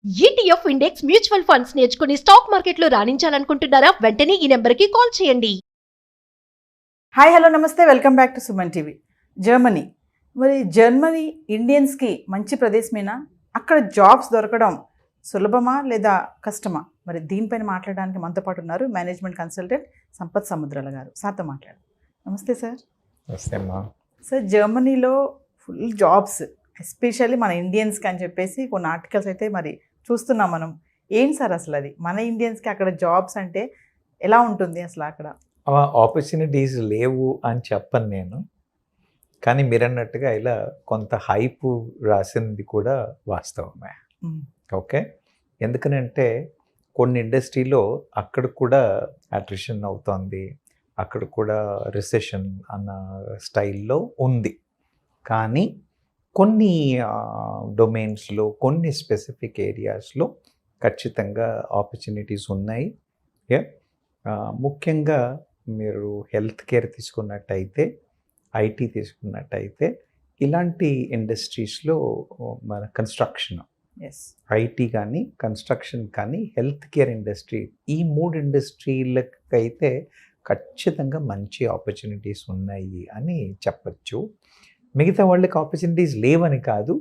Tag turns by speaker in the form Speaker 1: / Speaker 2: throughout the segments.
Speaker 1: ETF index mutual funds నేర్చుకుని stock మార్కెట్లో రాణించాలనుకుంటున్నారా? వెంటనే ఈ నెంబర్కి కాల్ చేయండి.
Speaker 2: హాయ్ హలో నమస్తే, welcome back to Suman TV. Germany, మరి జర్మనీ ఇండియన్స్కి మంచి ప్రదేశమేనా? అక్కడ జాబ్స్ దొరకడం సులభమా లేదా కష్టమా? మరి దీనిపైన మాట్లాడడానికి మనతో పాటు ఉన్నారు మేనేజ్మెంట్ కన్సల్టెంట్ సంపత్ సముద్రాల గారు. సార్తో మాట్లాడు. నమస్తే సార్.
Speaker 3: నమస్తే అమ్మా.
Speaker 2: సార్, జర్మనీలో ఫుల్ జాబ్స్, ఎస్పెషల్లీ మన ఇండియన్స్కి అని చెప్పేసి కొన్ని ఆర్టికల్స్ అయితే మరి చూస్తున్నాం మనం. ఏంటి సార్ అసలు అది మన ఇండియన్స్కి అక్కడ జాబ్స్ అంటే ఎలా ఉంటుంది అసలు అక్కడ?
Speaker 3: ఆపర్చునిటీస్ లేవు అని చెప్పను నేను, కానీ మీరు అన్నట్టుగా ఇలా కొంత హైప్ రాసింది కూడా వాస్తవమే. ఓకే, ఎందుకనంటే కొన్ని ఇండస్ట్రీలో అక్కడ కూడా అట్రిషన్ అవుతోంది, అక్కడ కూడా రిసెషన్ అన్న స్టైల్లో ఉంది. కానీ కొన్ని డొమైన్స్లో, కొన్ని స్పెసిఫిక్ ఏరియాస్లో ఖచ్చితంగా ఆపర్చునిటీస్ ఉన్నాయి. ముఖ్యంగా మీరు హెల్త్ కేర్ తీసుకున్నట్టయితే, ఐటీ తీసుకున్నట్టయితే, ఇలాంటి ఇండస్ట్రీస్లో మన కన్స్ట్రక్షన్, ఐటీ కానీ కన్స్ట్రక్షన్ కానీ హెల్త్ కేర్ ఇండస్ట్రీ, ఈ మూడు ఇండస్ట్రీలకైతే ఖచ్చితంగా మంచి ఆపర్చునిటీస్ ఉన్నాయి అని చెప్పచ్చు. మిగతా వాళ్ళకి ఆపర్చునిటీస్ లేవని కాదు,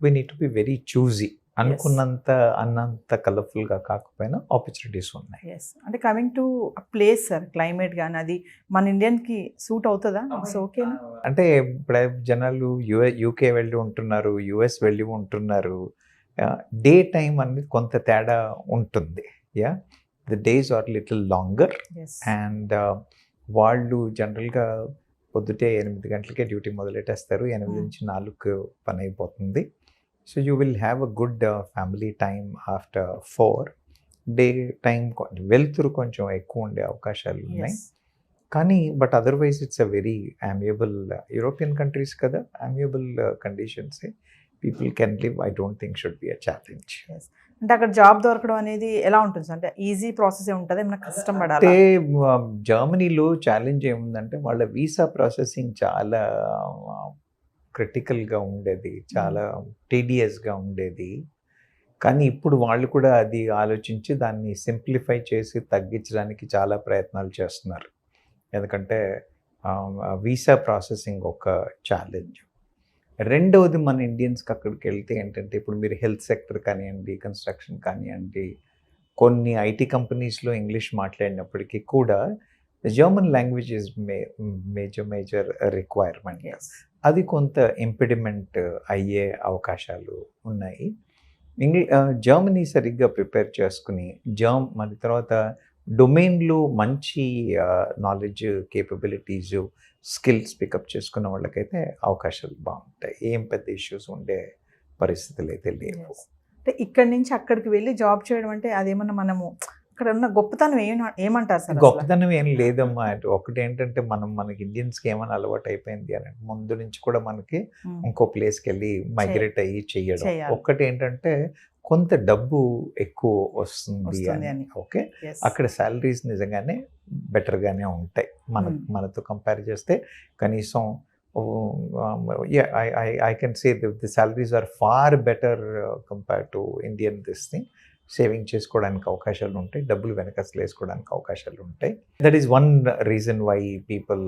Speaker 3: we need to be very choosy. అన్నంత కలర్ఫుల్గా కాకపోయినా ఆపర్చునిటీస్ ఉన్నాయి.
Speaker 2: అంటే coming to place sir, climate కానీ అది మన ఇండియన్కి సూట్ అవుతుందా? ఓకేనా?
Speaker 3: అంటే ఇప్పుడు జనాలు యూకే వెళ్ళి ఉంటున్నారు, యుఎస్ వెళ్ళి ఉంటున్నారు. డే టైం అనేది కొంత తేడా ఉంటుంది. The days are little longer and వాళ్ళు జనరల్గా పొద్దుటే 8 గంటలకే డ్యూటీ మొదలెట్టేస్తారు, 8 నుంచి 4 పని అయిపోతుంది. So you will have a good family time after 4. Day time వెళ్తురు కొంచెం ఎక్కువ ఉండే అవకాశాలు ఉన్నాయి. కానీ but otherwise it's a very amiable, European countries కదా, అమియబుల్ కండిషన్సే. People can live. I don't think should be a challenge.
Speaker 2: అంటే అక్కడ జాబ్ దొరకడం అనేది ఎలా ఉంటుంది సార్? అంటే ఈజీ ప్రాసెస్ ఉంటుంది, ఏమైనా కష్టం పడాలి?
Speaker 3: అంటే జర్మనీలో ఛాలెంజ్ ఏముందంటే వాళ్ళ వీసా ప్రాసెసింగ్ చాలా క్రిటికల్గా ఉండేది, చాలా టీడియస్గా ఉండేది. కానీ ఇప్పుడు వాళ్ళు కూడా అది ఆలోచించి దాన్ని సింప్లిఫై చేసి తగ్గించడానికి చాలా ప్రయత్నాలు చేస్తున్నారు. ఎందుకంటే వీసా ప్రాసెసింగ్ ఒక ఛాలెంజ్. రెండవది, మన ఇండియన్స్కి అక్కడికి వెళ్తే ఏంటంటే, ఇప్పుడు మీరు హెల్త్ సెక్టర్ కానివ్వండి, కన్స్ట్రక్షన్ కానివ్వండి, కొన్ని ఐటీ కంపెనీస్లో ఇంగ్లీష్ మాట్లాడినప్పటికీ కూడా German language is major requirement. అది కొంత ఇంపిడిమెంట్ అయ్యే అవకాశాలు ఉన్నాయి. జర్మనీ సరిగ్గా ప్రిపేర్ చేసుకుని మరి తర్వాత డొమైన్లో మంచి నాలెడ్జ్, కేపబిలిటీస్, స్కిల్స్ పికప్ చేసుకున్న వాళ్ళకైతే అవకాశాలు బాగుంటాయి. ఏం పెద్ద ఇష్యూస్ ఉండే పరిస్థితులు అయితే లేవు.
Speaker 2: అంటే ఇక్కడి నుంచి అక్కడికి వెళ్ళి జాబ్ చేయడం అంటే అదేమన్నా మనము అక్కడ ఉన్న గొప్పతనం ఏమంటారు సార్?
Speaker 3: గొప్పతనం ఏం లేదమ్మా. ఒకటి ఏంటంటే మనకి ఇండియన్స్కి ఏమైనా అలవాటు అయిపోయింది అని ముందు నుంచి కూడా మనకి ఇంకో ప్లేస్కి వెళ్ళి మైగ్రేట్ అయ్యి చేయడం. ఒక్కటి ఏంటంటే కొంత డబ్బు ఎక్కువ వస్తుంది అని. ఓకే, అక్కడ శాలరీస్ నిజంగానే బెటర్గానే ఉంటాయి మనతో కంపేర్ చేస్తే. కనీసం I can say the salaries are far better compare to Indian this thing. Saving చేసుకోవడానికి అవకాశాలు ఉంటాయి, డబ్బులు వెనకసలు వేసుకోవడానికి అవకాశాలు ఉంటాయి. That is one reason why people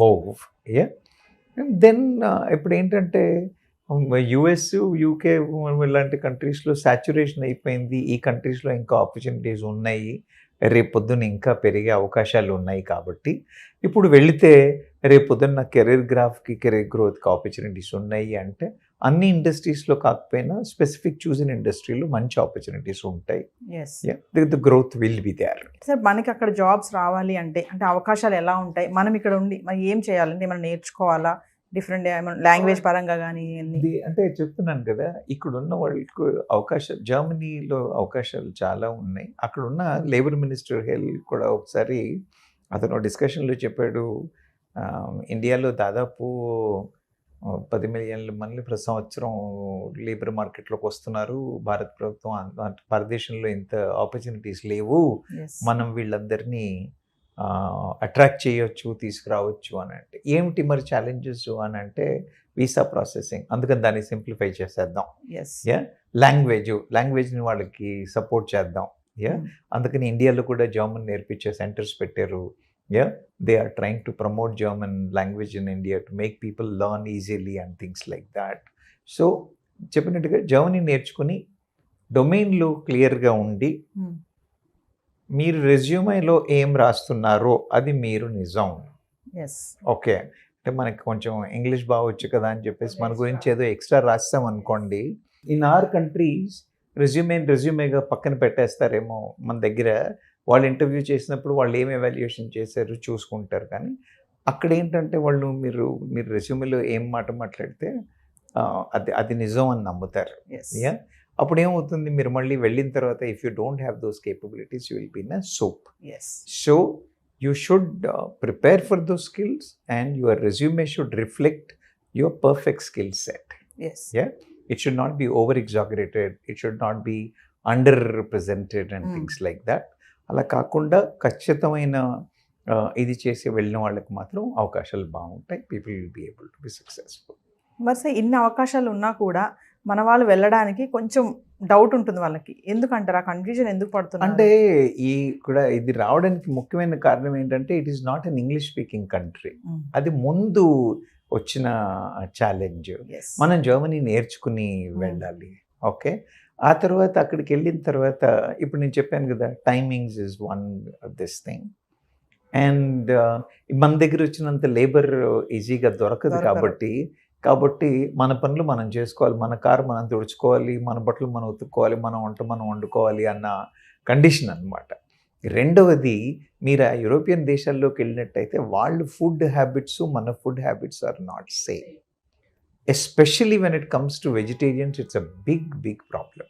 Speaker 3: move. Then ఇప్పుడు ఏంటంటే యుఎస్, యూకే ఇలాంటి కంట్రీస్లో సాచ్యురేషన్ అయిపోయింది. ఈ కంట్రీస్లో ఇంకా ఆపర్చునిటీస్ ఉన్నాయి, రేపొద్దున ఇంకా పెరిగే అవకాశాలు ఉన్నాయి. కాబట్టి ఇప్పుడు వెళితే రేపొద్దున్న కెరీర్ గ్రోత్కి ఆపర్చునిటీస్ ఉన్నాయి. అంటే అన్ని ఇండస్ట్రీస్లో కాకపోయినా స్పెసిఫిక్ చూసిన ఇండస్ట్రీలో మంచి ఆపర్చునిటీస్ ఉంటాయి. The growth will be there.
Speaker 2: Sir, మనకి అక్కడ జాబ్స్ రావాలి అంటే అవకాశాలు ఎలా ఉంటాయి? మనం ఇక్కడ ఉండి మరి ఏం చేయాలంటే మనం నేర్చుకోవాలా? డిఫరెంట్ లాంగ్వేజ్ పరంగా కానీ
Speaker 3: అంటే చెప్తున్నాను కదా, ఇక్కడ ఉన్న వాళ్ళకి అవకాశాలు, జర్మనీలో అవకాశాలు చాలా ఉన్నాయి. అక్కడ ఉన్న లేబర్ మినిస్టర్ హెల్ కూడా ఒకసారి అతను డిస్కషన్లో చెప్పాడు, ఇండియాలో దాదాపు 10 మిలియన్ల మంది ప్రతి సంవత్సరం లేబర్ మార్కెట్లోకి వస్తున్నారు. భారత ప్రభుత్వం, భారతదేశంలో ఇంత ఆపర్చునిటీస్ లేవు, మనం వీళ్ళందరినీ అట్రాక్ట్ చేయొచ్చు, తీసుకురావచ్చు అని అంటే. ఏమిటి మరి ఛాలెంజెస్ అని అంటే, వీసా ప్రాసెసింగ్, అందుకని దాన్ని సింప్లిఫై చేసేద్దాం.
Speaker 2: ఎస్.
Speaker 3: లాంగ్వేజ్ని వాళ్ళకి సపోర్ట్ చేద్దాం. అందుకని ఇండియాలో కూడా జర్మన్ నేర్పించే సెంటర్స్ పెట్టారు. They are trying to promote German language in India to make people learn easily and things like that. So చెప్పినట్టుగా జర్మనీ నేర్చుకుని డొమైన్లో క్లియర్గా ఉండి మీరు రెజ్యూమేలో ఏం రాస్తున్నారో అది మీరు నిజం.
Speaker 2: ఎస్.
Speaker 3: ఓకే, అంటే మనకి కొంచెం ఇంగ్లీష్ బాగొచ్చు కదా అని చెప్పేసి మన గురించి ఏదో ఎక్స్ట్రా రాస్తాం అనుకోండి, ఇన్ ఆర్ కంట్రీస్ రెజ్యూమేగా పక్కన పెట్టేస్తారేమో. మన దగ్గర వాళ్ళు ఇంటర్వ్యూ చేసినప్పుడు వాళ్ళు ఏం ఎవాల్యుయేషన్ చేశారు చూసుకుంటారు, కానీ అక్కడ ఏంటంటే వాళ్ళు మీరు రెజ్యూమేలో ఏం మాట మాట్లాడితే అది నిజం అని నమ్ముతారు. అప్పుడు ఏమవుతుంది, మీరు మళ్ళీ వెళ్ళిన తర్వాత if you don't have those capabilities you will be in a soup. So you should prepare for those skills and your resume should reflect your perfect skill set.
Speaker 2: Yes.
Speaker 3: It should not be over exaggerated, it should not be underrepresented and things like that. అలా కాకుండా ఖచ్చితమైన ఇది చేసి వెళ్ళిన వాళ్ళకి మాత్రం అవకాశాలు బాగుంటాయి. People will be able to be successful.
Speaker 2: మరి సార్ ఇన్ని అవకాశాలు ఉన్నా కూడా మన వాళ్ళు వెళ్ళడానికి కొంచెం డౌట్ ఉంటుంది వాళ్ళకి, ఎందుకంటారు? ఆ కన్ఫ్యూజన్ ఎందుకు పడుతుంది
Speaker 3: అంటే ఇది రావడానికి ముఖ్యమైన కారణం ఏంటంటే it is not an English speaking country. అది ముందు వచ్చిన ఛాలెంజ్. మనం జర్మనీ నేర్చుకుని వెళ్ళాలి. ఓకే, ఆ తర్వాత అక్కడికి వెళ్ళిన తర్వాత ఇప్పుడు నేను చెప్పాను కదా, timings is one this thing. And మన దగ్గర వచ్చినంత లేబర్ ఈజీగా దొరకదు. కాబట్టి మన పనులు మనం చేసుకోవాలి, మన కారు మనం తుడుచుకోవాలి, మన బట్టలు మనం ఉతుక్కోవాలి, మన వంట మనం వండుకోవాలి అన్న కండిషన్ అన్నమాట. రెండవది, మీరు ఆ యూరోపియన్ దేశాల్లోకి వెళ్ళినట్టయితే వాళ్ళు ఫుడ్ హ్యాబిట్స్ మన food habits are not same. Especially when it comes to vegetarians it's a big problem.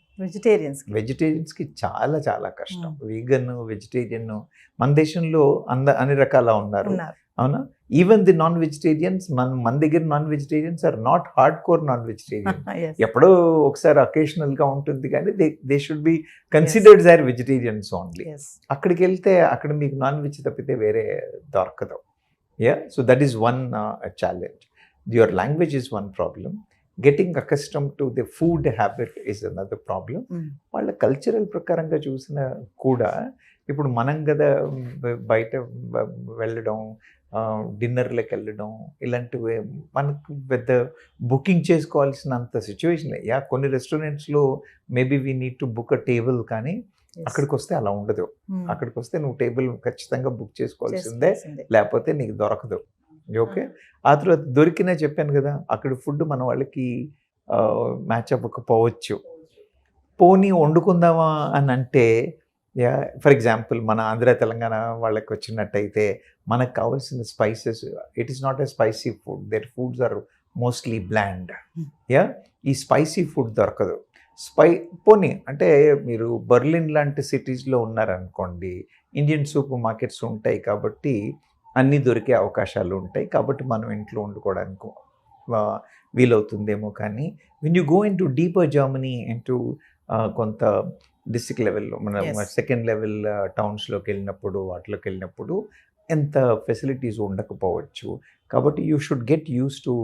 Speaker 3: వెజిటేరియన్స్కి చాలా కష్టం. వీగన్, వెజిటేరియన్ మన దేశంలో అన్ని రకాల ఉన్నారు, అవునా? ఈవెన్ ది నాన్ వెజిటేరియన్స్ మన దగ్గర non vegetarians are not hard core non vegetarian. ఎప్పుడో ఒకసారి అకేషనల్గా ఉంటుంది, కానీ they should be considered as vegetarians only. అక్కడికి వెళ్తే అక్కడ మీకు నాన్ వెజ్ తప్పితే వేరే దొరకదు. So that is one challenge. Your language is one problem. Getting accustomed to the food habit is another problem. వాళ్ళ కల్చరల్ ప్రకారంగా చూసిన కూడా ఇప్పుడు మనం కదా బయట వెళ్ళడం, డిన్నర్లకు వెళ్ళడం ఇలాంటివి మనకు పెద్ద బుకింగ్ చేసుకోవాల్సినంత సిచ్యువేషన్. కొన్ని రెస్టారెంట్స్లో maybe we need to book a table, కానీ అక్కడికి వస్తే అలా ఉండదు. అక్కడికి వస్తే నువ్వు టేబుల్ ఖచ్చితంగా బుక్ చేసుకోవాల్సిందే, లేకపోతే నీకు దొరకదు. ఓకే, ఆ తర్వాత దొరికినా చెప్పాను కదా, అక్కడ ఫుడ్ మన వాళ్ళకి మ్యాచ్ అవ్వకపోవచ్చు. పోనీ వండుకుందామా అని అంటే, ఫర్ ఎగ్జాంపుల్ మన ఆంధ్ర తెలంగాణ వాళ్ళకి వచ్చినట్టయితే మనకు కావాల్సిన spices, it is not a spicy food, their foods are mostly bland. ఈ స్పైసీ ఫుడ్ దొరకదు. పోనీ అంటే మీరు బర్లిన్ లాంటి సిటీస్లో ఉన్నారనుకోండి, ఇండియన్ సూపర్ మార్కెట్స్ ఉంటాయి కాబట్టి అన్నీ దొరికే అవకాశాలు ఉంటాయి, కాబట్టి మనం ఇంట్లో వండుకోవడానికి వీలవుతుందేమో. కానీ when you go in to deeper Germany, in to కొంత డిస్ట్రిక్ట్ లెవెల్లో, మన సెకండ్ లెవెల్ టౌన్స్లోకి వెళ్ళినప్పుడు, వాటిలోకి వెళ్ళినప్పుడు ఎంత ఫెసిలిటీస్ ఉండకపోవచ్చు. కాబట్టి you should get use to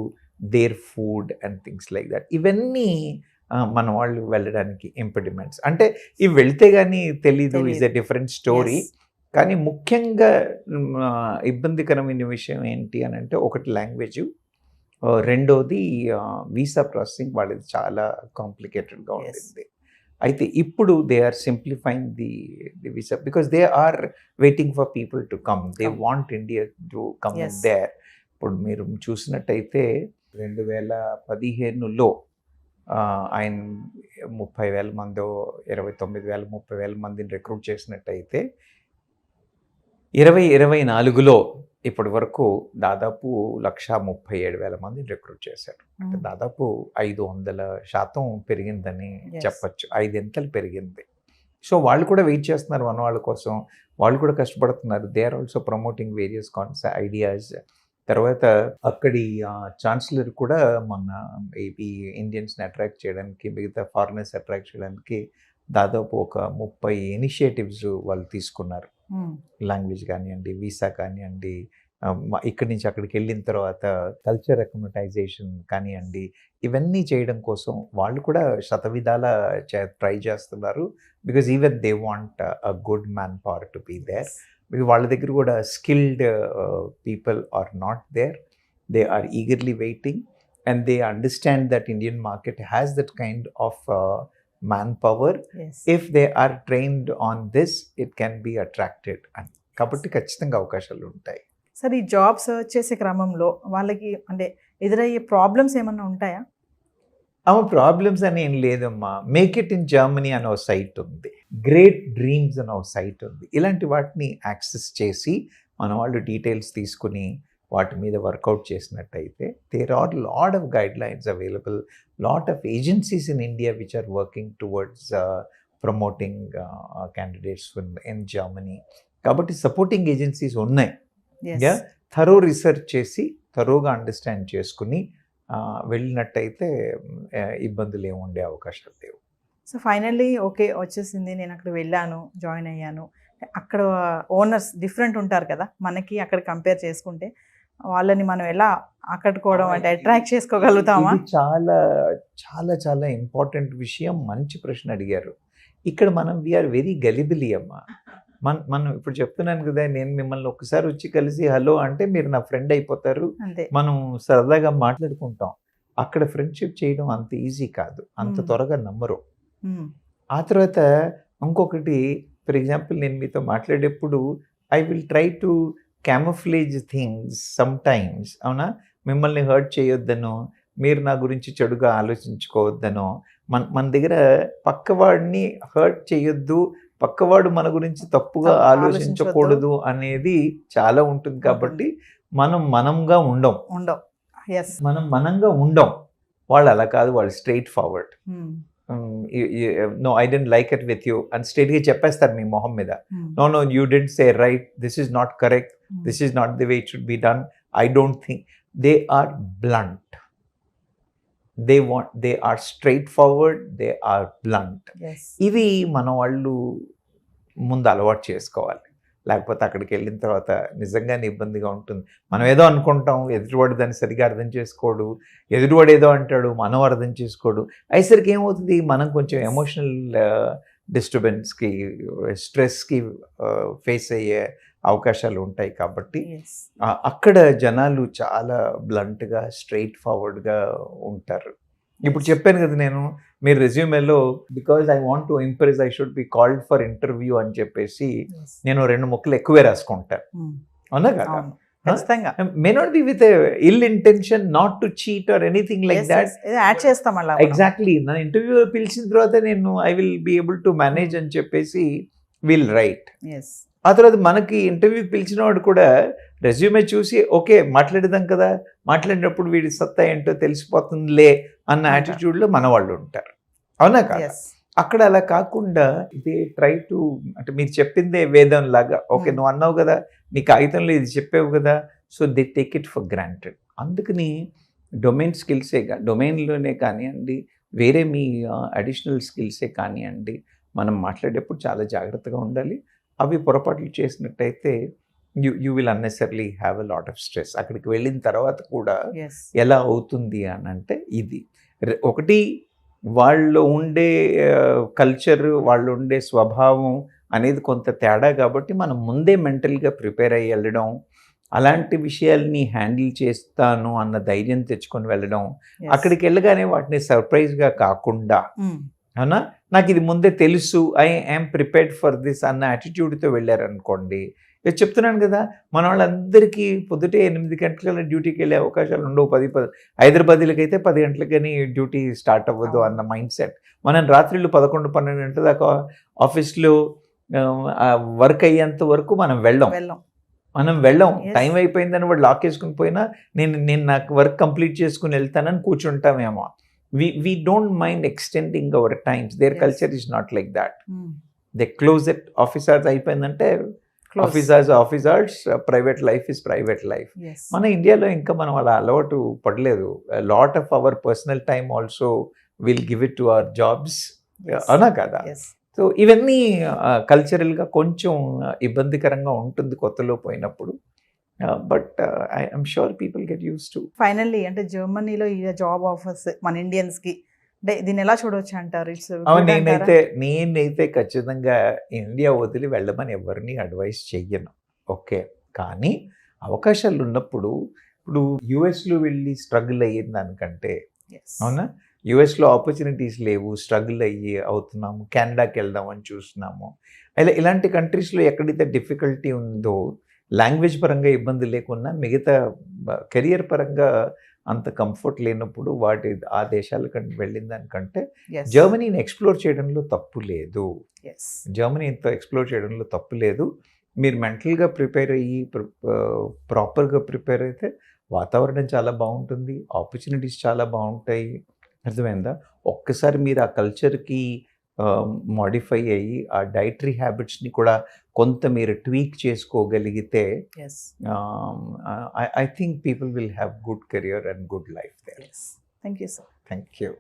Speaker 3: their food and things like that. ఇవన్నీ మన వాళ్ళు వెళ్ళడానికి ఇంపెడిమెంట్స్. అంటే ఇవి వెళ్తే కానీ తెలీదు, ఈజ్ ఎ డిఫరెంట్ స్టోరీ. కానీ ముఖ్యంగా ఇబ్బందికరమైన విషయం ఏంటి అని అంటే, ఒకటి లాంగ్వేజ్, రెండోది వీసా ప్రాసెసింగ్ వాళ్ళది చాలా కాంప్లికేటెడ్గా ఉంటుంది. అయితే ఇప్పుడు they are simplifying the visa because they are waiting for people to come. They want India to come there. ఇప్పుడు మీరు చూసినట్టయితే 2015లో ఆయన 30,000 మందో 29,000 30,000 మందిని రిక్రూట్ చేసినట్టయితే 2024లో ఇప్పటి వరకు దాదాపు 137,000 మందిని రిక్రూట్ చేశారు. అంటే దాదాపు 500% పెరిగిందని చెప్పచ్చు. 5 అంతలు పెరిగింది. సో వాళ్ళు కూడా వెయిట్ చేస్తున్నారు మన వాళ్ళ కోసం, వాళ్ళు కూడా కష్టపడుతున్నారు. They are also promoting various ideas. తర్వాత అక్కడి ఛాన్సలర్ కూడా మన ఈ ఇండియన్స్ని అట్రాక్ట్ చేయడానికి, మిగతా ఫారినర్స్ అట్రాక్ట్ చేయడానికి దాదాపు ఒక 30 ఇనిషియేటివ్స్ వాళ్ళు తీసుకున్నారు. లాంగ్వేజ్ కానివ్వండి, వీసా కానివ్వండి, ఇక్కడి నుంచి అక్కడికి వెళ్ళిన తర్వాత కల్చర్ అకమటైజేషన్ కానివ్వండి, ఇవన్నీ చేయడం కోసం వాళ్ళు కూడా శతవిధాల ట్రై చేస్తున్నారు. Because even they want a good man power to be there. వాళ్ళ దగ్గర కూడా skilled people are not there. They are eagerly waiting and they understand that Indian market has that kind of manpower.
Speaker 2: Yes.
Speaker 3: If they are trained on this, it can be attracted. కాబట్టి ఖచ్చితంగా అవకాశాలు ఉంటాయి.
Speaker 2: Sir, ఈ job search చేసే క్రమంలో వాళ్ళకి అంటే ఎదురయ్యే ప్రాబ్లమ్స్ ఏమన్నా ఉంటాయా?
Speaker 3: ప్రాబ్లమ్స్ అని ఏం లేదమ్మా. మేక్ ఇట్ ఇన్ జర్మనీ అనే ఒక సైట్ ఉంది, గ్రేట్ డ్రీమ్స్ అనే ఒక సైట్ ఉంది. ఇలాంటి వాటిని యాక్సెస్ చేసి మన వాళ్ళు డీటెయిల్స్ తీసుకుని వాటి మీద వర్కౌట్ చేసినట్టయితే there are lot of guidelines available, lot of agencies in India which are working towards promoting candidates in Germany. కాబట్టి సపోర్టింగ్ ఏజెన్సీస్ ఉన్నాయి. థరో రీసెర్చ్ చేసి థరోగా అండర్స్టాండ్ చేసుకుని వెళ్ళినట్టయితే ఇబ్బందులు ఏమి ఉండే అవకాశాలు లేవు.
Speaker 2: సో ఫైనల్లీ ఓకే వచ్చేసింది, నేను అక్కడ వెళ్ళాను, జాయిన్ అయ్యాను. అక్కడ ఓనర్స్ డిఫరెంట్ ఉంటారు కదా మనకి, అక్కడ కంపేర్ చేసుకుంటే వాళ్ళని మనం ఎలా ఆకట్టుకోవడం అంటే అట్రాక్ట్ చేసుకోగలుగుతామా?
Speaker 3: ఇది చాలా చాలా చాలా ఇంపార్టెంట్ విషయం. మంచి ప్రశ్న అడిగారు. ఇక్కడ మనం వీఆర్ వెరీ గలిబిలి అమ్మా. మనం ఇప్పుడు చెప్తున్నాను కదా, నేను మిమ్మల్ని ఒకసారి వచ్చి కలిసి హలో అంటే మీరు నా ఫ్రెండ్ అయిపోతారు, మనం సరదాగా మాట్లాడుకుంటాం. అక్కడ ఫ్రెండ్షిప్ చేయడం అంత ఈజీ కాదు, అంత త్వరగా నమ్మరు. ఆ తర్వాత ఇంకొకటి, ఫర్ ఎగ్జాంపుల్ నేను మీతో మాట్లాడేప్పుడు I will try to camouflage things sometimes. అవునా, మిమ్మల్ని హర్ట్ చేయొద్దనో, మీరు నా గురించి చెడుగా ఆలోచించుకోవద్దనో, మన దగ్గర పక్కవాడిని హర్ట్ చేయొద్దు, పక్కవాడు మన గురించి తప్పుగా ఆలోచించకూడదు అనేది చాలా ఉంటుంది. కాబట్టి మనంగా ఉండం. మనంగా ఉండం. వాళ్ళు అలా కాదు, వాళ్ళు straightforward. No I don't like it with you అని స్ట్రైట్గా చెప్పేస్తారు మీ మొహం మీద. No you don't say right, this is not correct, this is not the way it should be done, I don't think. They are blunt, they are straightforward, they are blunt. ఇవి మన వాళ్ళు ముందు అలవాటు చేసుకోవాలి. లేకపోతే అక్కడికి వెళ్ళిన తర్వాత నిజంగానే ఇబ్బందిగా ఉంటుంది. మనం ఏదో అనుకుంటాం, ఎదుటివాడు దాన్ని సరిగా అర్థం చేసుకోడు, ఎదుటివాడు ఏదో అంటాడు, మనం అర్థం చేసుకోడు. అయ్యేసరికి ఏమవుతుంది, మనం కొంచెం ఎమోషనల్ డిస్టర్బెన్స్కి, స్ట్రెస్కి ఫేస్ అయ్యే అవకాశాలు ఉంటాయి. కాబట్టి అక్కడ జనాలు చాలా బ్లంట్గా, స్ట్రైట్ ఫార్వర్డ్గా ఉంటారు. ఇప్పుడు చెప్పాను కదా నేను, మీరు రెజ్యూమేలో because I want to impress I should be called for interview అని చెప్పేసి నేను 2 ముక్కలు ఎక్కువే రాసుకుంటాను. అవునా కదా? May not be with ill intention, not to cheat or anything like that. Exactly. నా ఇంటర్వ్యూ పిలిచిన తర్వాత నేను I will be able to manage అని చెప్పేసి విల్ రైట్. ఆ తర్వాత మనకి ఇంటర్వ్యూకి పిలిచిన వాడు కూడా రెజ్యూమే చూసి ఓకే మాట్లాడదాం కదా, మాట్లాడినప్పుడు వీడి సత్తా ఏంటో తెలిసిపోతుందిలే అన్న యాటిట్యూడ్లో మన వాళ్ళు ఉంటారు. అవునా కాదా? అక్కడ అలా కాకుండా ఇది ట్రై టు, అంటే మీరు చెప్పిందే వేదం లాగా, ఓకే నువ్వు అన్నావు కదా, నీ కాగితంలో ఇది చెప్పావు కదా, so they take it for granted. అందుకని డొమైన్ స్కిల్సే, డొమైన్లోనే కానివ్వండి, వేరే మీ అడిషనల్ స్కిల్సే కానివ్వండి, మనం మాట్లాడేప్పుడు చాలా జాగ్రత్తగా ఉండాలి. అవి పొరపాట్లు చేసినట్టయితే you will unnecessarily have a lot of stress. అక్కడికి వెళ్ళిన తర్వాత కూడా ఎలా అవుతుంది అని అంటే, ఇది ఒకటి వాళ్ళు ఉండే కల్చర్, వాళ్ళు ఉండే స్వభావం అనేది కొంత తేడా. కాబట్టి మనం ముందే మెంటల్గా ప్రిపేర్ అయ్యి వెళ్ళడం, అలాంటి విషయాల్ని హ్యాండిల్ చేస్తాను అన్న ధైర్యం తెచ్చుకొని వెళ్ళడం, అక్కడికి వెళ్ళగానే వాటిని సర్ప్రైజ్గా కాకుండా, అవునా నాకు ఇది ముందే తెలుసు, I am prepared for this అన్న యాటిట్యూడ్తో వెళ్ళారనుకోండి. ఇది చెప్తున్నాను కదా, మన వాళ్ళందరికీ పొద్దుటే 8 గంటల డ్యూటీకి వెళ్ళే అవకాశాలు ఉండవు. 10 హైదరాబాదీలకైతే 10 గంటలకని డ్యూటీ స్టార్ట్ అవ్వదు అన్న మైండ్ సెట్. మనం రాత్రిళ్ళు 11-12 గంటల దాకా ఆఫీస్లో వర్క్ అయ్యేంత వరకు మనం వెళ్ళం. టైం అయిపోయిందని వాడు లాక్ వేసుకుని పోయినా నేను నాకు వర్క్ కంప్లీట్ చేసుకుని వెళ్తానని కూర్చుంటామేమో. We don't mind extending our times. Their culture is not like that. They close it. Office hours అయిపోయిందంటే office hours, private life is private life. మన ఇండియాలో ఇంకా మనం అలా అలవాటు పడలేదు. Lot of our personal time also will give it to our jobs. అవునా కదా? సో ఇవన్నీ కల్చరల్గా కొంచెం ఇబ్బందికరంగా ఉంటుంది కొత్తలో పోయినప్పుడు. But I'm sure people get use to.
Speaker 2: Finally అంటే జర్మనీలో ఈ జాబ్ ఆఫర్స్ మన ఇండియన్స్కి అంటే దీన్ని ఎలా చూడవచ్చు అంటారు? ఇట్స్
Speaker 3: నేనైతే ఖచ్చితంగా ఇండియా వదిలి వెళ్ళమని ఎవరిని అడ్వైస్ చెయ్యను. ఓకే, కానీ అవకాశాలు ఉన్నప్పుడు ఇప్పుడు యుఎస్లో వెళ్ళి స్ట్రగుల్ అయ్యింది దానికంటే, అవునా, యుఎస్లో ఆపర్చునిటీస్ లేవు, స్ట్రగుల్ అవుతున్నాము, కెనడాకి వెళ్దామని చూస్తున్నాము. ఇలాంటి కంట్రీస్లో ఎక్కడైతే డిఫికల్టీ ఉందో, లాంగ్వేజ్ పరంగా ఇబ్బంది లేకున్నా మిగతా కెరియర్ పరంగా అంత కంఫర్ట్ లేనప్పుడు ఆ దేశాలకు వెళ్ళిన దానికంటే జర్మనీని ఎక్స్ప్లోర్ చేయడంలో తప్పు లేదు. జర్మనీతో ఎక్స్ప్లోర్ చేయడంలో తప్పు లేదు. మీరు మెంటల్గా ప్రిపేర్ అయ్యి ప్రాపర్గా ప్రిపేర్ అయితే వాతావరణం చాలా బాగుంటుంది, ఆపర్చునిటీస్ చాలా బాగుంటాయి. అర్థమైందా? ఒక్కసారి మీరు ఆ కల్చర్కి మోడిఫై అయ్యి ఆ డైటరీ హ్యాబిట్స్ని కూడా కొంత మీరు ట్వీక్ చేసుకోగలిగితే I think people will have good career and good life there.
Speaker 2: Thank you sir.
Speaker 3: Thank you.